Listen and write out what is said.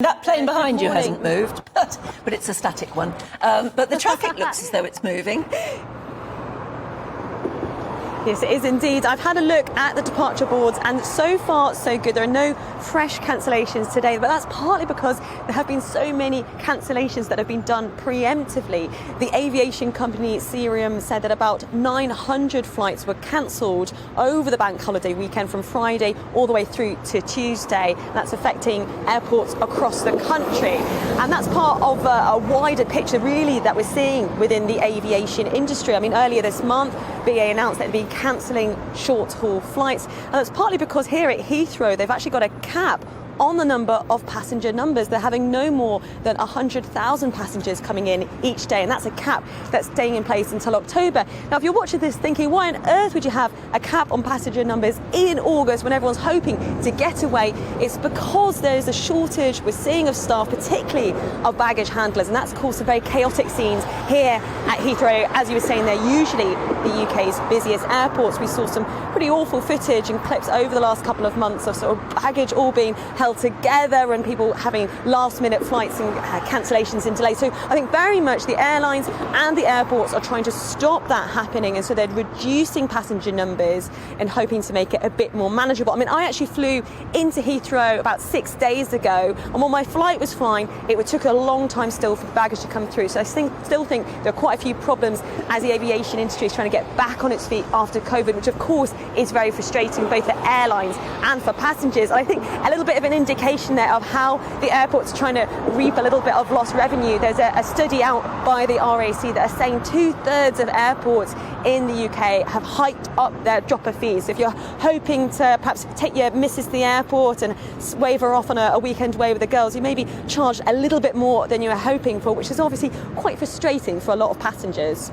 That plane behind you hasn't moved, but it's a static one. But the traffic looks as though it's moving. Yes, it is indeed. I've had a look at the departure boards and so far so good. There are no fresh cancellations today, but that's partly because there have been so many cancellations that have been done preemptively. The aviation company Cirium said that about 900 flights were cancelled over the bank holiday weekend from Friday all the way through to Tuesday. That's affecting airports across the country. And that's part of a wider picture really that we're seeing within the aviation industry. I mean, earlier this month, BA announced that they'd be cancelling short-haul flights, and that's partly because here at Heathrow they've actually got a cap on the number of passenger numbers. They're having no more than 100,000 passengers coming in each day, and that's a cap that's staying in place until October. Now, if you're watching this thinking, why on earth would you have a cap on passenger numbers in August when everyone's hoping to get away? It's because there's a shortage we're seeing of staff, particularly of baggage handlers, and that's caused some very chaotic scenes here at Heathrow. As you were saying, they're usually the UK's busiest airports. We saw some pretty awful footage and clips over the last couple of months of sort of baggage all being held together and people having last-minute flights and cancellations and delays. So I think very much the airlines and the airports are trying to stop that happening, and so they're reducing passenger numbers and hoping to make it a bit more manageable. I mean, I actually flew into Heathrow about 6 days ago, and while my flight was flying, it took a long time still for the baggage to come through. So I still think there are quite a few problems as the aviation industry is trying to get back on its feet after COVID, which of course is very frustrating both for airlines and for passengers. I think a little bit of an indication there of how the airports are trying to reap a little bit of lost revenue. There's a study out by the RAC that are saying 2/3 of airports in the UK have hiked up their dropper fees. So if you're hoping to perhaps take your missus to the airport and wave her off on a weekend away with the girls, you may be charged a little bit more than you were hoping for, which is obviously quite frustrating for a lot of passengers.